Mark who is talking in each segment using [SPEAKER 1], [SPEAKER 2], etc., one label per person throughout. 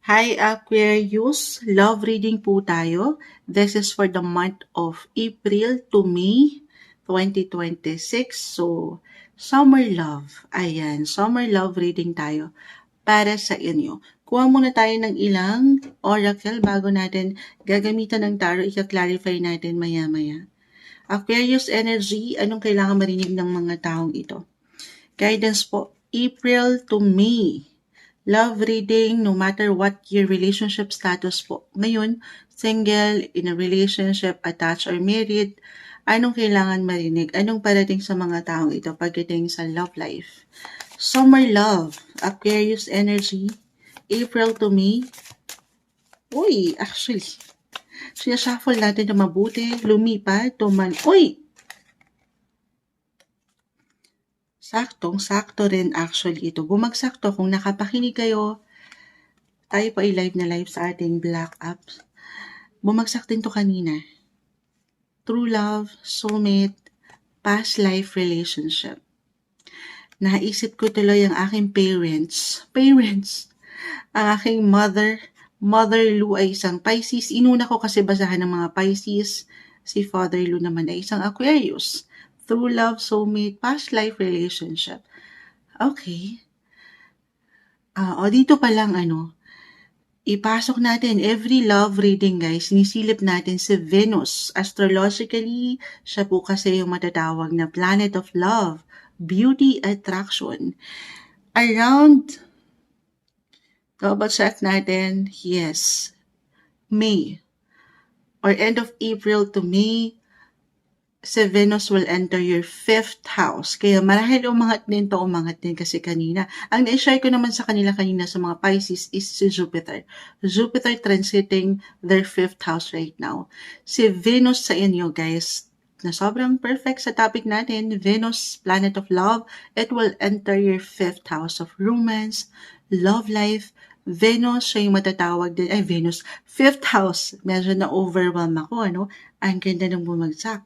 [SPEAKER 1] Hi Aquarius, love reading po tayo. This is for the month of April to May 2026. So, summer love. Ayan, summer love reading tayo para sa inyo. Kuha muna tayo ng ilang oracle bago natin gagamitan ng tarot. Ika-clarify natin maya-maya. Aquarius energy, anong kailangan marinig ng mga taong ito? Guidance po, April to May. Love reading, no matter what your relationship status po. Ngayon, single, in a relationship, attached, or married, anong kailangan marinig? Anong parating sa mga taong ito pagdating sa love life? Summer love, Aquarius energy, April to May. Uy, actually, sinashuffle natin na mabuti, lumipat, Uy! Saktong-sakto rin actually ito. Bumagsak to. Kung nakapakinig kayo, tayo pa i-live na live sa ating Black Apps. Bumagsak din to kanina. True love, soulmate, past life relationship. Naisip ko tuloy ang aking parents. Ang aking Mother Lou ay isang Pisces. Inuna ko kasi basahan ng mga Pisces. Si Father Lou naman ay isang Aquarius. True love, soulmate, past life relationship. Okay. Dito pa lang ipasok natin every love reading guys, sinisilip natin si Venus. Astrologically, siya po kasi yung matatawag na planet of love, beauty, attraction. Around, double check natin, yes, May or end of April to May, si Venus will enter your 5th house. Kaya marahil umangat din kasi kanina. Ang na-share ko naman sa kanila kanina sa mga Pisces is si Jupiter. Jupiter transiting their 5th house right now. Si Venus sa inyo guys, na sobrang perfect sa topic natin, Venus, planet of love, it will enter your 5th house of romance, love life. Venus, siya yung matatawag din, Venus, 5th house. Medyo na-overwhelm ako, Ang ganda ng bumagsak.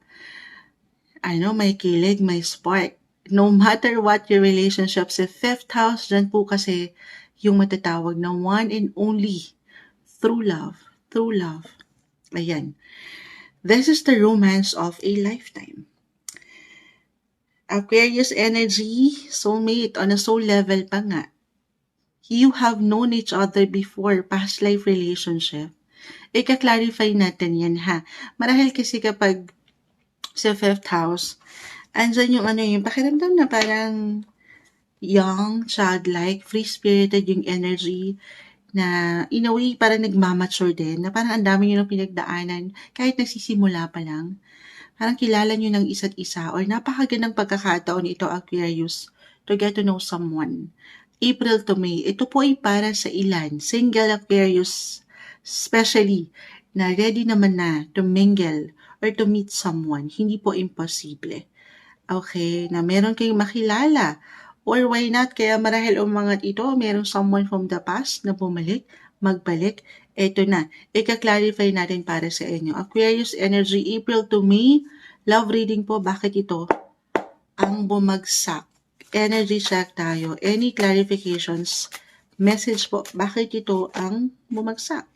[SPEAKER 1] May kilig, may spark. No matter what your relationship sa 5th house, dyan po kasi yung matatawag na one and only true love. Ayan. This is the romance of a lifetime. Aquarius energy, soulmate, on a soul level pa nga. You have known each other before, past life relationship. Ika-clarify natin yan ha. Marahil kasi kapag sa 5th house, andyan yung pakiramdam na parang young, childlike, free-spirited yung energy na in a way parang nagmamature din, na parang ang dami nyo ng pinagdaanan kahit nagsisimula pa lang. Parang kilala nyo ng isa't isa or napakagandang pagkakataon ito Aquarius to get to know someone. April to May, ito po ay para sa ilan, single Aquarius, especially na ready naman na to mingle or to meet someone, hindi po imposible. Okay, na meron kayong makilala. Or why not, kaya marahil umangat ito, meron someone from the past na magbalik. Ito na, ika-clarify natin para sa inyo. Aquarius energy, April to May, love reading po, bakit ito ang bumagsak? Energy check tayo. Any clarifications? Message po, bakit ito ang bumagsak?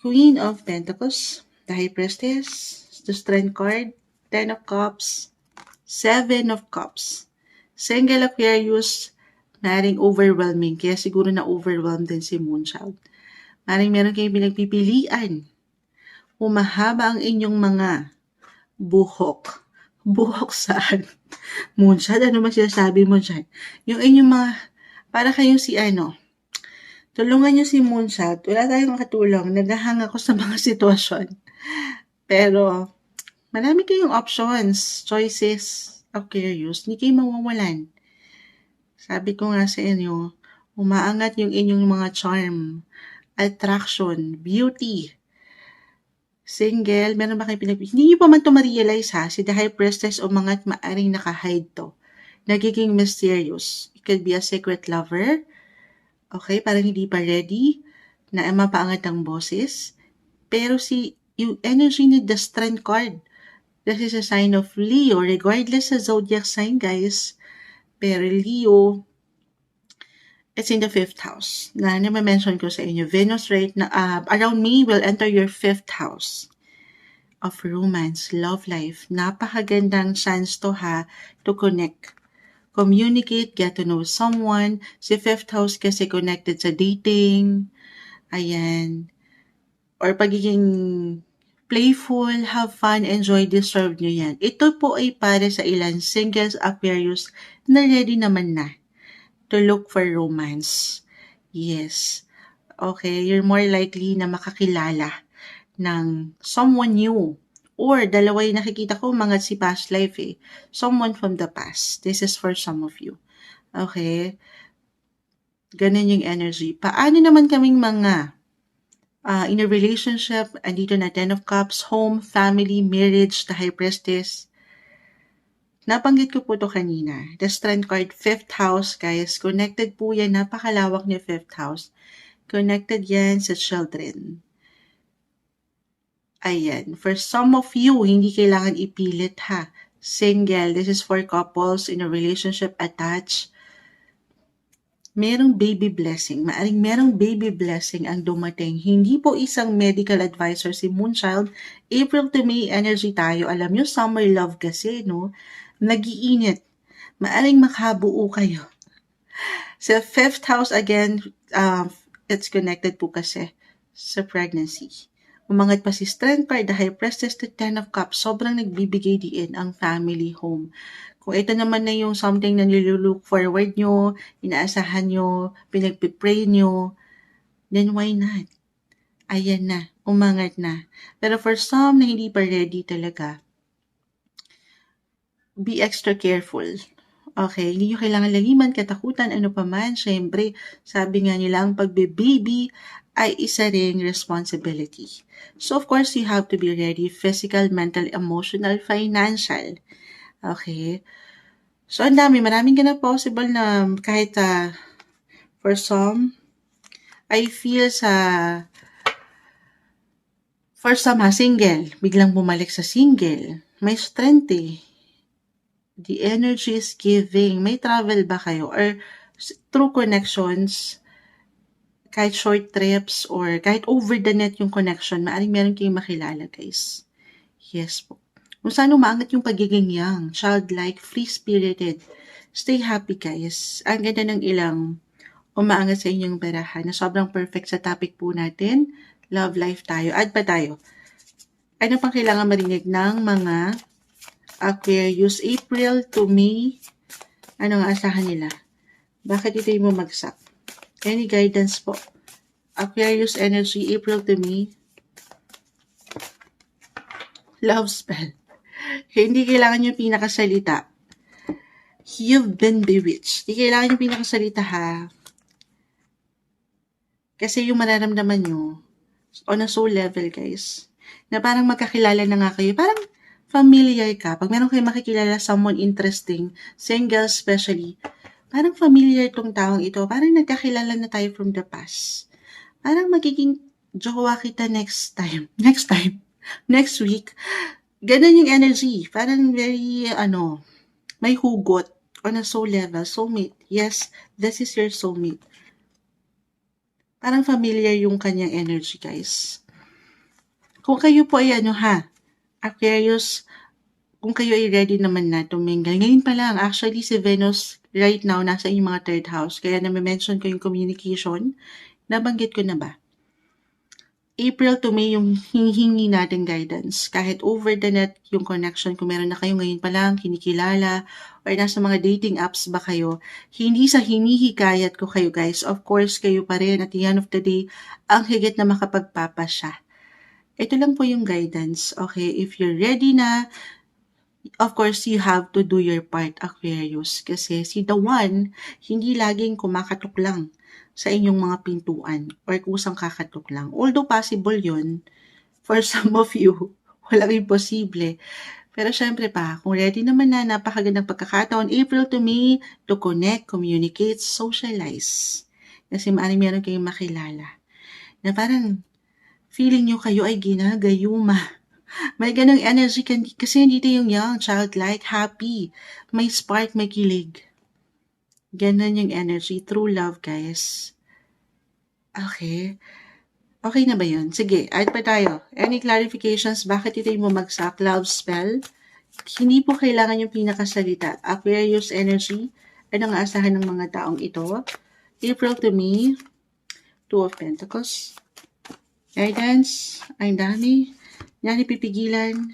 [SPEAKER 1] Queen of Pentacles, the High Priestess, the Strength card, 10 of Cups, 7 of Cups. Single Aquarius, maring overwhelming, kaya siguro na-overwhelmed din si Moonchild. Maring meron kayong pinagpipilian. Humahaba ang inyong mga buhok. Buhok saan? Moonchild, ano man sinasabi mo dyan? Yung inyong mga, para kayong si tulungan niyo si Moonchild. Wala tayong katulong. Naghahang ako sa mga sitwasyon. Pero, marami kayong options, choices, Aquarius. Hindi kayo mawawalan. Sabi ko nga sa inyo, umaangat yung inyong mga charm, attraction, beauty. Single, meron ba kayo hindi niyo pa man ito ma-realize ha, si The High Priestess umangat maaring naka-hide to. Nagiging mysterious. It could be a secret lover. Okay, parang hindi pa ready na mapaangat ang boses. Pero yung energy ni the Strength card, this is a sign of Leo, regardless sa zodiac sign guys. Pero Leo, It's in the 5th house. Na mention ko sa inyo, Venus right na around May will enter your 5th house of romance, love life. Napakagandang chance to to connect, communicate, get to know someone. Si 5th house kasi connected sa dating, ayan, or pagiging playful, have fun, enjoy, deserve nyo yan. Ito po ay para sa ilan singles, Aquarius na ready naman na to look for romance. Yes. Okay, you're more likely na makakilala ng someone new. Or dalawa yung nakikita ko, mga si past life eh. Someone from the past. This is for some of you. Okay? Ganun yung energy. Paano naman kaming mga in a relationship, andito na 10 of Cups, home, family, marriage, the High Priestess. Nabanggit ko po to kanina. The Strength card, 5th house, guys. Connected po yan. Napakalawak niya 5th house. Connected yan sa children. Ayan. For some of you, hindi kailangan ipilit ha. Single. This is for couples in a relationship attached. Merong baby blessing. Maaring merong baby blessing ang dumating. Hindi po isang medical advisor si Moonchild. April to May energy tayo. Alam nyo, summer love kasi, no? Nag-iinit. Maaring makabuo kayo. Sa 5th house again, it's connected po kasi sa pregnancy. Umangat pa si Strength card, the High Priestess to 10 of Cups. Sobrang nagbibigay diin ang family home. Kung ito naman na yung something na nilulook forward nyo, inaasahan nyo, pinagpipray nyo, then why not? Ayan na, umangat na. Pero for some na hindi pa ready talaga, be extra careful. Okay, hindi nyo kailangan laliman, katakutan, ano pa man. Siyempre, sabi nga nila, ang pagbe-baby ay isa ring responsibility. So, of course, you have to be ready. Physical, mental, emotional, financial. Okay? So, ang dami. Maraming ganun possible na kahit for some, I feel for some single. Biglang bumalik sa single. May strength eh. The energy is giving. May travel ba kayo? Or through connections, kahit short trips or kahit over the net yung connection, maaring meron kayong makilala, guys. Yes po. Kung saan umaangat yung pagiging young, childlike, free-spirited. Stay happy, guys. Ang ganda ng ilang umaangat sa inyong barahan na sobrang perfect sa topic po natin. Love life tayo. Add pa tayo. Ano pang kailangan marinig ng mga Aquarius, April to May? Ano ang asahan nila? Bakit ito yung bumagsak? Any guidance po? Aquarius energy, April to May. Love spell. Hindi kailangan yung pinakasalita. You've been bewitched. Hindi kailangan yung pinakasalita ha. Kasi yung mararamdaman nyo, on a soul level guys, na parang magkakilala na nga kayo. Parang familiar ka. Pag meron kayo makikilala someone interesting, single especially, parang familiar tong taong ito. Parang nagkakilala na tayo from the past. Parang magiging jowa kita next time. Next week. Ganun yung energy. Parang very, may hugot on a soul level. Soulmate. Yes, this is your soulmate. Parang familiar yung kanyang energy, guys. Kung kayo po ay Aquarius, kung kayo ay ready naman na tumingal. Ngayon pa lang, actually si Venus right now nasa inyong mga 3rd house. Kaya na-mention ko yung communication. Nabanggit ko na ba? April to May yung hinihingi natin guidance. Kahit over the net yung connection, kung meron na kayo ngayon pa lang, kinikilala, or nasa mga dating apps ba kayo, hindi sa hinihikayat ko kayo guys. Of course, kayo pa rin at the end of the day, ang higit na makapagpapasya. Ito lang po yung guidance. Okay, if you're ready na, of course, you have to do your part, Aquarius. Kasi si the one, hindi laging kumakatok lang sa inyong mga pintuan or kusang kakatok lang. Although possible yun, for some of you, walang imposible. Pero syempre pa, kung ready naman na, napakagandang pagkakataon, April to May, to connect, communicate, socialize. Kasi meron kayong makilala. Na parang, feeling nyo kayo ay ginagayuma. May ganang energy kasi dito yung young, childlike, happy. May spark, may kilig. Ganun yung energy. True love, guys. Okay. Okay na ba yun? Sige, add pa tayo. Any clarifications? Bakit ito yung bumagsak? Love spell? Hindi po kailangan yung pinakasalita. Aquarius energy. Ano ang asahan ng mga taong ito? April to May. Two of Pentacles. Guidance. Ay, dami. Yan pipigilan.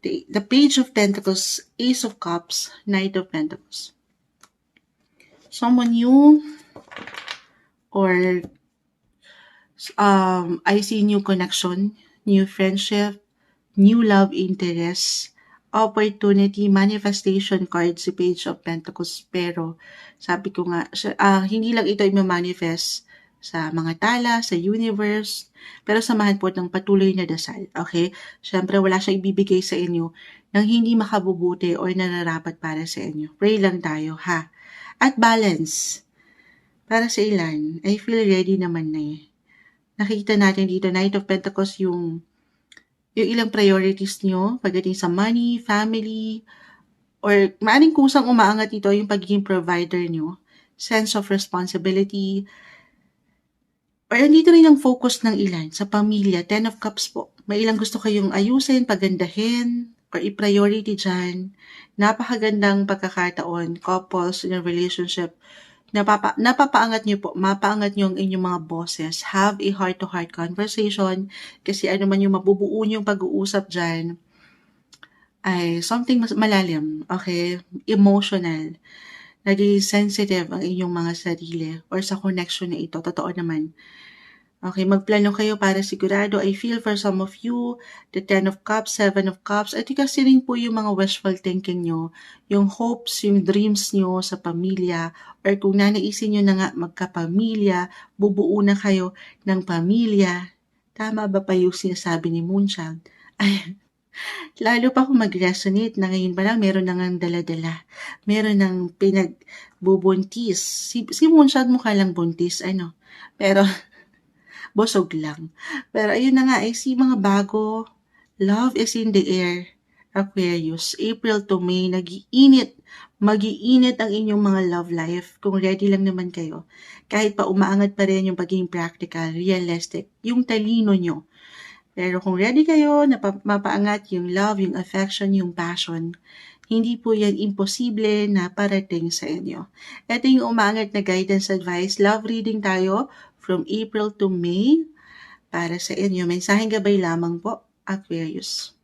[SPEAKER 1] The Page of Pentacles. Ace of Cups. Knight of Pentacles. Someone new or I see new connection, new friendship, new love interest, opportunity, manifestation card si Page of Pentacles. Pero sabi ko nga, hindi lang ito i-manifest sa mga tala, sa universe, pero samahan po ng patuloy na dasal. Okay? Siyempre, wala siyang ibibigay sa inyo nang hindi makabubuti or nararapat para sa inyo. Pray lang tayo, ha? At balance. Para sa ilan, I feel ready naman na eh. Nakikita natin dito, Knight of Pentacles, yung ilang priorities nyo pagdating sa money, family, or maaring kusang umaangat ito yung pagiging provider nyo, sense of responsibility, or andito rin ang focus ng ilan sa pamilya, Ten of Cups po. May ilang gusto kayong ayusin, pagandahin, or i-priority dyan. Napakagandang pagkakataon, couples in a relationship, napapaangat nyo po, mapaangat nyo ang inyong mga bosses. Have a heart-to-heart conversation kasi ano man yung mabubuo nyong pag-uusap dyan ay something mas malalim, okay? Emotional. Naging sensitive ang inyong mga sarili or sa connection na ito. Totoo naman. Okay, magplano kayo para sigurado. I feel for some of you, the 10 of Cups, 7 of Cups, at kasi rin po yung mga wishful thinking nyo, yung hopes, yung dreams nyo sa pamilya, or kung nanaisin nyo na nga magkapamilya, bubuo na kayo ng pamilya. Tama ba pa yung sinasabi ni Moonchild? Ay, lalo pa kung mag-resonate na ngayon pa lang meron na ngang dala-dala. Meron nang pinagbubuntis. Si Moonchild mukha lang buntis, ano. Pero busog lang. Pero ayun na nga, si mga bago, love is in the air. Aquarius, April to May, mag-iinit ang inyong mga love life kung ready lang naman kayo. Kahit pa umaangat pa rin yung pagiging practical, realistic, yung talino nyo. Pero kung ready kayo na mapaangat yung love, yung affection, yung passion, hindi po yan imposible na parating sa inyo. Ito yung umaangat na guidance advice. Love reading tayo from April to May para sa inyo. Mensaheng gabay lamang po, Aquarius.